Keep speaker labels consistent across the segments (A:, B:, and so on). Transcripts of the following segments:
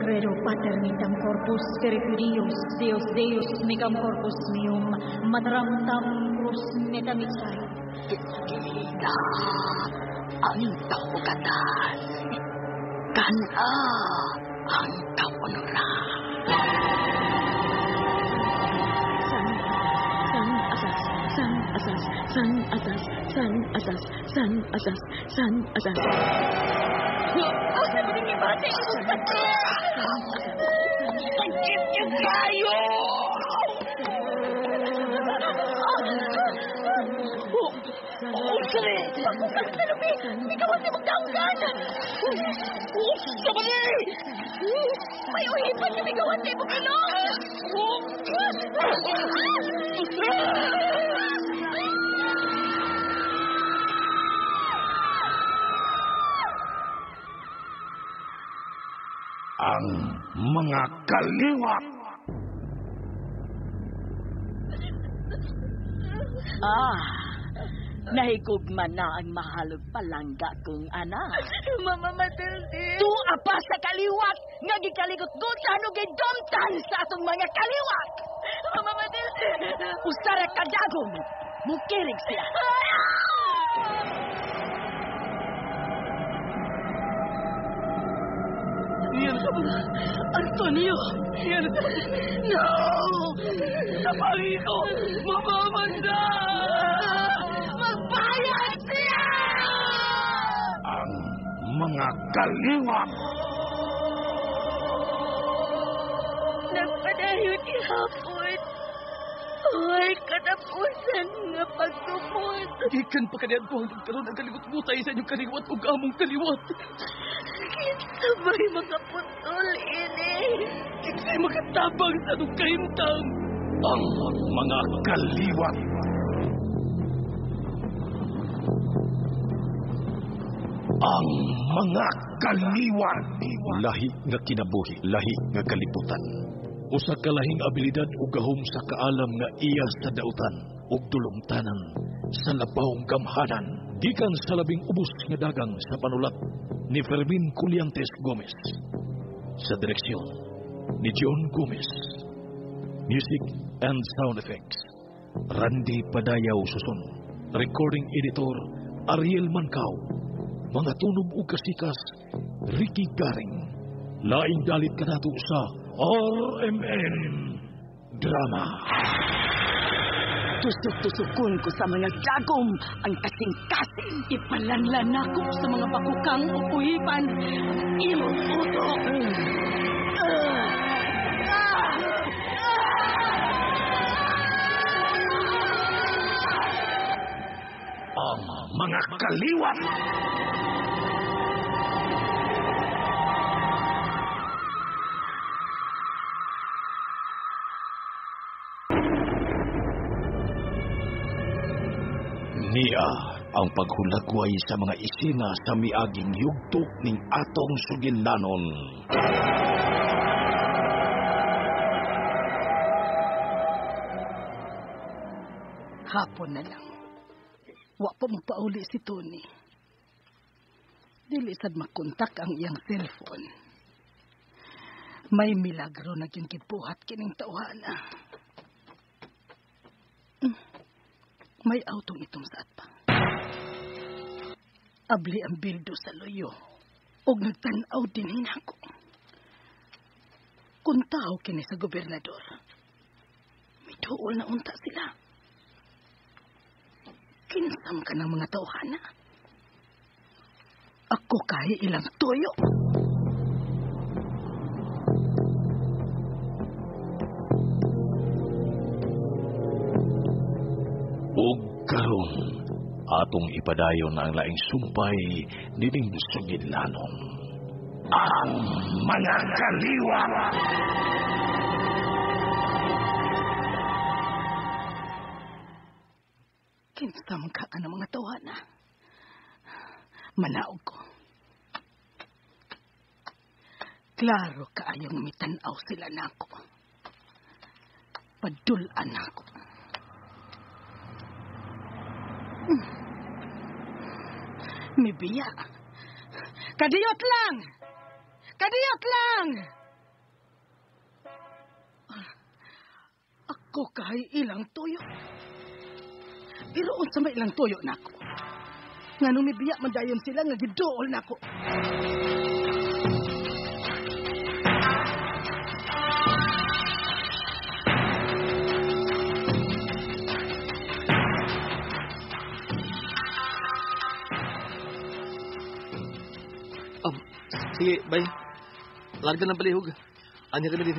A: Credo paternitam corpus pericudius, Deus Deus mecam corpus meum, materam tam crus metamisai.
B: Kita ang taugatan. Kana ang taonoran.
C: San asas.
B: Asa mo din ba tayo sa sakit niyo kayo! Sorry! Hindi ka mati magdaanggan! Sama na eh! May uhipan kami gawan tayo magkano!
D: Ang mga kaliwat.
B: Nahigugman na ang mahalog palangga kong anak.
C: Mama Matilde.
B: Tuwa pa sa kaliwat nga gikaligot-got sa domtan sa atong mga kaliwat.
C: Mama Matilde.
B: Usara kadagong, mukirig siya.
C: Antonio! No! Sa palito! Mamamanda! Magbayad siya!
D: Ang mga kaliwat.
C: Nagpadayon ihapon. Ay, katapusan nga pagkumot.
E: Ikan pa kanyan ko ang nagkaroon ng kaliwat-butay sa inyong kaliwat o gamong kaliwat.
C: Sabay makaputol, ini.
E: Ikay makatabang sa anong kahintang.
D: Ang mga kaliwat. Ang mga kaliwat.
F: Lahi nga kinabuhi, lahi nga kaliputan. Usa ka lahing abilidad ug gahom sa kaalam nga iya sa dautan ug dulumtanan sa labawng gamhanan gikan sa labing ubos nga dagang sa panulat ni Fermin Culliantes Gomez, sa direksyon ni John Gomez, music and sound effects Randy Padayaw Suson, recording editor Ariel Mancao, mga tunog ug kasikas Ricky Garing. Laing dalit kanato sa RMN Drama.
B: Tusok-tusukon ko sa mga dagom ang kasing-kasing.
C: Ipalanlan ako sa mga bakukang upuhipan. Imong uto.
D: Ang mga kaliwat.
F: Niya ang paghulagway sa mga isina sa miaging yugto ning atong sugilanon.
B: Hapon na lang. Wa pa mo pauli si Tony. Dili sad makontak ang iyang cellphone. May milagro na yung kipuhat kining tawhana. May autong itong saat pa. Abli ang bildo sa loyo. Og nagtanaw din hinako. Kung tao kini sa gobernador, may tuol na unta sila. Kinsam ka ng mga tauhana. Ako kahit ilang toyo.
F: Ug karon atong ipadayon ang laing sumpay nining sugilanon.
D: Ang mga kaliwat.
B: Kinsam ka ng mga tawhana. Manaog ko. Klaro kaayong mitanaw sila nako. Padulan ako. Mibiya. Kadiyot lang! Kadiyot lang!
C: Ko kay ilang tuyo. Pero unsa may ilang tuyo nako. Nganong mibiya man dayon sila nga giduol nako.
E: Sige, bay. Larga ng balihog. Anya kami din.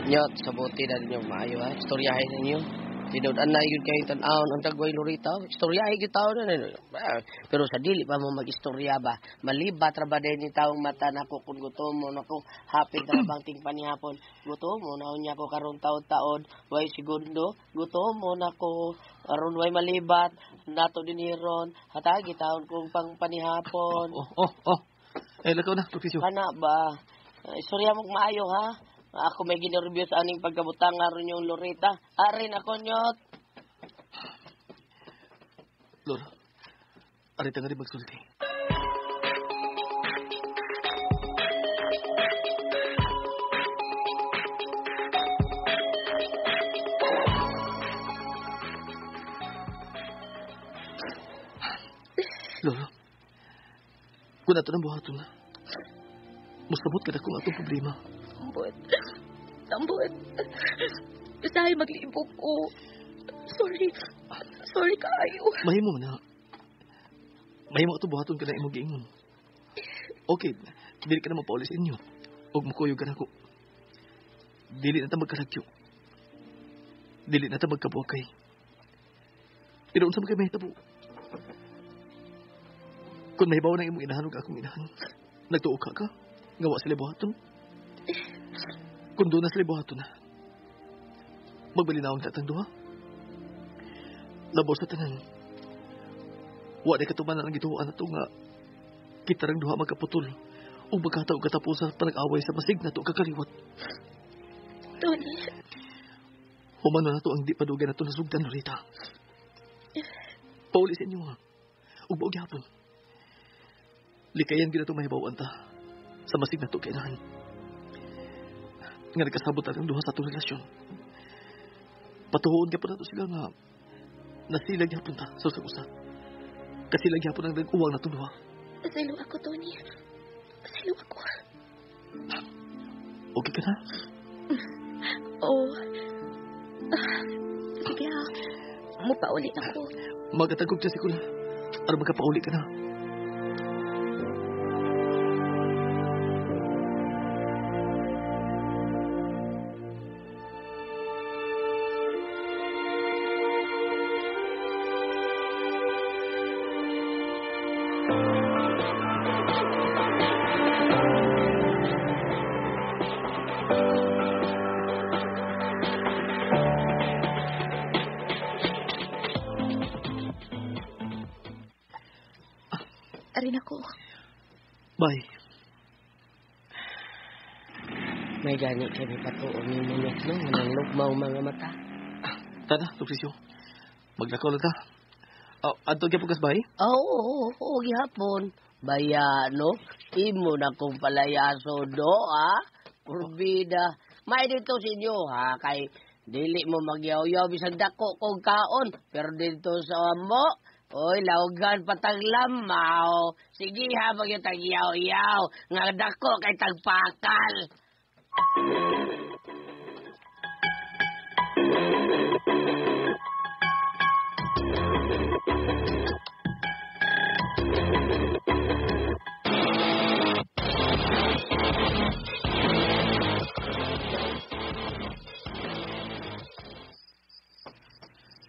B: Nyot, sabuti na ninyo maayo ha. Istoryahin ninyo. Tinudan na yun kayo tan-aon ang tagway lurita. Istoryahin yung tao na. Pero sa dili pa mo mag-istorya ba? Malibat ra ba din yung taong mata na ko kung gutom mo na ko hapit na bang ting panihapon. Gutom mo na unya ko karong taon-taon. Way segundo. Gutom mo na ko aron way malibat. Nato din hiron. Hatagi taon kong pang panihapon.
E: Lakaw na, Profesor.
B: Kana ba? Istorya mo maayo ha. Ako may ginervyo sa aning pagkabutang aron yung Lorita. Arin ako nyot.
E: Lord, arita nga rin magsulti. Lord, kung nato ng buhaton na, musabot ka na kung atong problema.
A: Tambot. Usahay maglibog ko. Sorry kaayo.
E: Mahimo man na. Mahimo ito buhaton ka na imong giingon. Okay, dili ka na mapaulis inyo. Huwag makuyog ka na ko. Dili na ta magkaragyo. Dili na ta magkabuakay. Pero unsa man kay mahitabo. Kung mahibaw na imong inahan o akong inahan, nagtuo ka ka? Ngawa sila buhaton? Kung doon na sila buhaton na, magbalinawang tatang duha. Labaw sa tanan. Wa na katumanan ang gituan na ito nga kitarang duha magkaputol o magkataog katapos sa panag-away sa masig na ito kakaliwat.
A: Tony.
E: Humano na ito ang di padugan na ito nasugdan na rita. Paulisin niyo ha. Ugbaog yapon. Likayan gina ito mahibawaan ta sa masig na ito kainahan. Nga nagkasabot ang duha sa itong relasyon. Patuhoon ka po na ito sila nga nasilag yapon ta sa usa-usa. Kasilag yapon ang nag-uwang na ito duha.
A: Pasalo ako, Tony. Pasalo ako.
E: Okay ka na?
A: Oo. Sige ha. Mupaulit ako.
E: Magatagog siya si Kula. Para magkapauli ka na.
A: Arin ako.
E: Bye.
B: May gani kami patuon ni Munok no. Manang lugmaw mga mata.
E: Tada, Luprisyo. Maglakaw lang ta. Adto kaya pugas bye?
B: Oo, gihapon. Baya, no? Imo na kong palayaso do, ha? Kurbida. May dito sa inyo, ha? Kay dili mo magyaw-yaw bisag dako kong kaon. Pero dito sa mo, oy, laugan pataglamaw. Sige ha, magyo tagyaw-yaw. Nga dako kay tagpakal.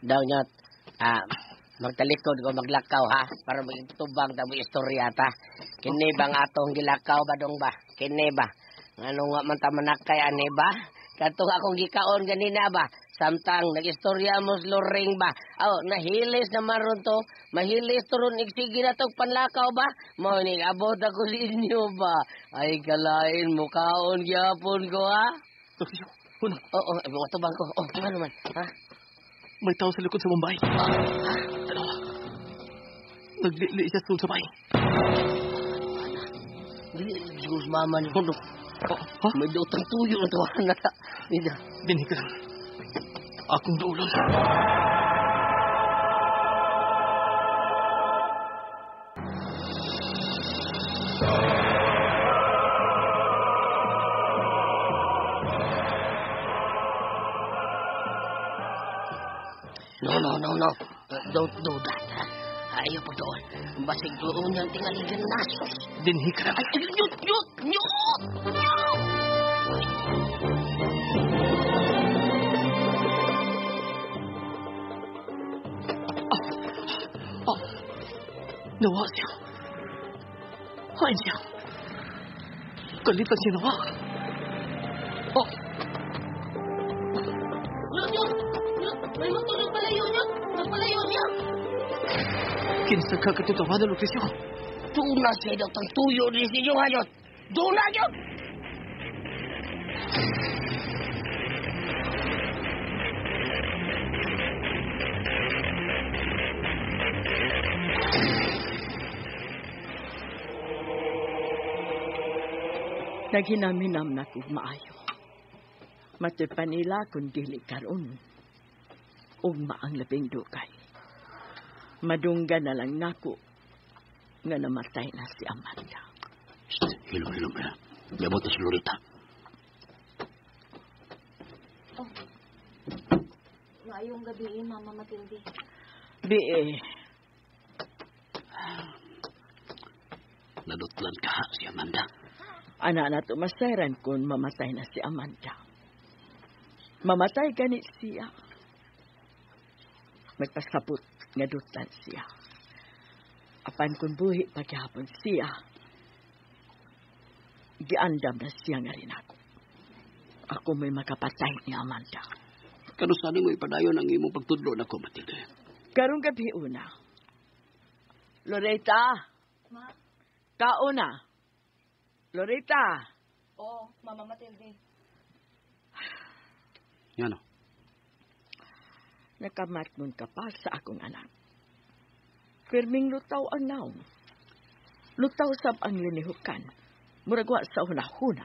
B: Daw nyot, magtalikod ko maglakaw ha, para magtubang ta mo istorya ta. Kini bang atong gilakaw ba dong ba? Kini ba? Ano nga man ta manakay ani ba? Katong akong gikaon ganina ba? Samtang nag-istorya mo sluring ba? Nahilis na maron to. Mahilis to ron igsige na tong panlakaw ba? Mo ni abot ako sa inyo ba? Ay kalain mo kaon gyapon ko ha.
E: Luprisyo, huna.
B: Oo, mga tubang ko. Ano man, ha?
E: May tao sa likod sa Mumbai. Dalawa. Nagli siya sa bay.
B: Diyos mama ni Hono. May daw tang tuyo na tawanan na.
E: Dinig ka lang. akong daulon.
B: No. Don't do that. Ayaw po doon. Basig doon yung tingaligan nasos.
E: Dinhi ka na.
B: Ay, nyut!
E: Nawa siya. Hain siya. Kalitan siya nawa.
B: Nyut! May matulog palayo niya. Magpalayo niya.
E: Kinsa ka katutawa na lokasyon.
B: Doon na siya daw tang tuyo rin sinyo ngayon. Doon na yun!
G: Naghinam-hinam na kong maayo. Matoy pa nila kung dili karon. Ugma ang labing dugay. Madungga na lang nako nga namatay na si Amanda.
D: Hilom ba? Labot na si Lorita.
A: Ngayong gabi, Mama Matilde.
G: Bie,
D: Nadutlan ka si Amanda.
G: ana na tumasairan kung mamatay na si Amanda. Mamatay ganit siya. Magpasabot nga dutlan siya. Apan kung buhi paghapon siya, giandam na siya nga rin ako. Ako may makapatay ni Amanda.
D: Kano saan mo ipadayon ang imong pagtudlo na ko, Matilde?
G: Karong gabi una. Loretta!
A: Ma?
G: Kauna! Loretta!
A: Oo, Mama Matilde.
D: Yan o.
G: Nakamatmon ka pa sa akong anak. Pirming lutaw ang naong. Lutaw sab ang linihukan. Muragwa sa hunahuna.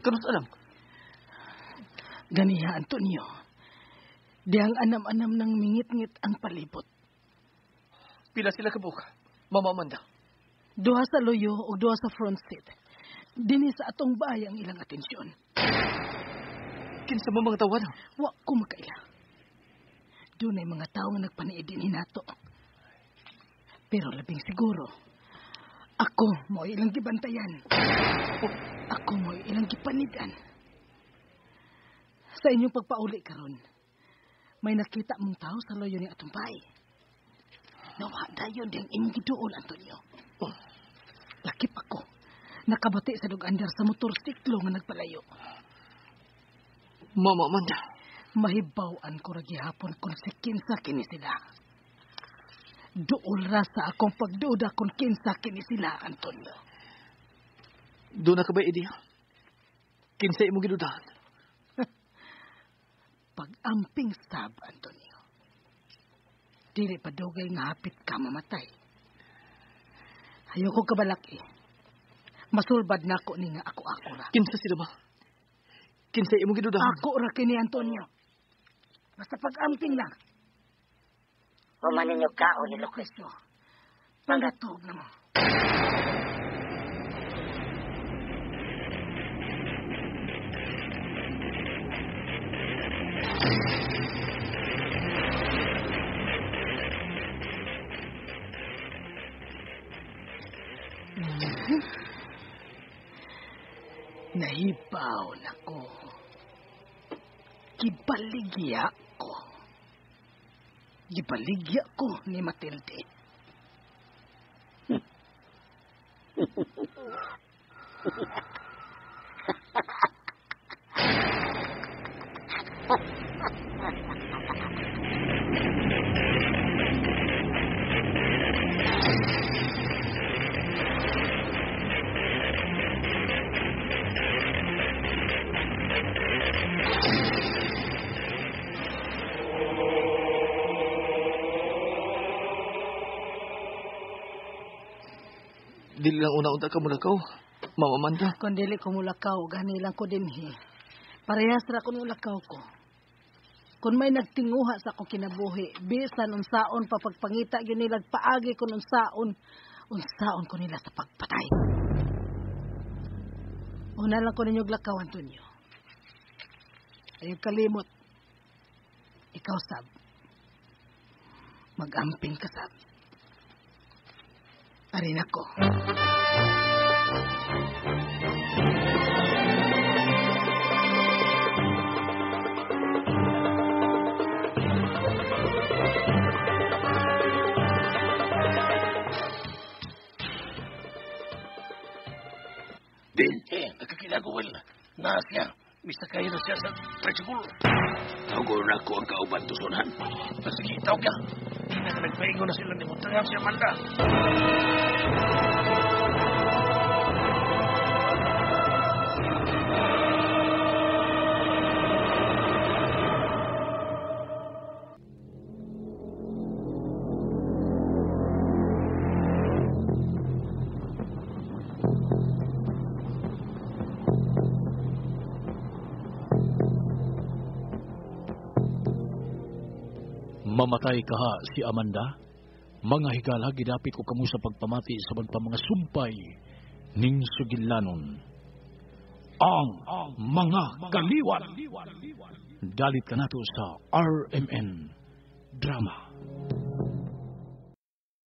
E: Kanus alam.
C: Ganiha, Antonio. Diyang anam-anam ng mingit-ngit ang palibot.
E: Pila sila kabuka. Mama Amanda.
C: Duha sa loyo o duha sa front seat. Dini sa atong bahay ang ilang atensyon.
E: Kinsa mo mga tawad.
C: Wa ko makaila. Doon ay mga tao nga nagpaniid din hinato. Pero labing siguro, ako mo ilang gibantayan. Ako mo ilang gipanidan. Sa inyong pagpauli karon, may nakita mong tao sa loyo ni atong bahay. Nawa dayon din imong giduol, Antonio. Lakip ako. Nakabati sa lugandar sa motorsiklo nga nagpalayo.
E: Mama Amanda.
C: Mahibawan ko ra gihapon kung si kinsa kini sila. Duol ra sa akong pagduda kung kinsa kini sila, Antonio.
E: Doon na ka ba, Eddie? Kinsa imong gidudahan?
C: Pag-amping sab, Antonio. Dili pa dugay nga hapit ka mamatay. Ayoko kabalaki. Masulbad na ako ni nga ako ra.
E: Kinsa sila ba? Kinsa imong gidudahan?
C: Ako ra kini, Antonio. Basta pag-amping lang.
B: Humanin niyo ka o nilok.
C: Lokasyo. Pangatog na mo. Nahibaw na ko. Gibaligya ko. Gibaligya ko ni Matilde.
E: dili lang una-unta ka mulakaw. Ma'am Amanda.
C: Kung dili ko mulakaw, gani lang ko dinhi. Parehas ra ko mulakaw ko. Kung may nagtinguha sa akong kinabuhi, bisan unsaon pa pagpangita gyud nila paagi kun unsaon ko nila sa pagpatay. Una lang ko ninyo lakaw, Antonio. Ayong kalimot. Ikaw, Sab. Mag-amping ka, Sab. Arin ako.
F: Din, nagkakinagawal na. Naas niya. Mista kayo na siya sa tricycle.
D: Tawagor na ako ang kauban tusunan.
F: Sige, tawag ka. Hindi na nagpaingo na sila ni Montreal si Amanda. Mamatay kaha si Amanda? Mga higala, gidapit ko kamo sa pagpamati sa mga sumpay ning sugilanon. Ang mga kaliwat. Dalit ka nato sa RMN Drama.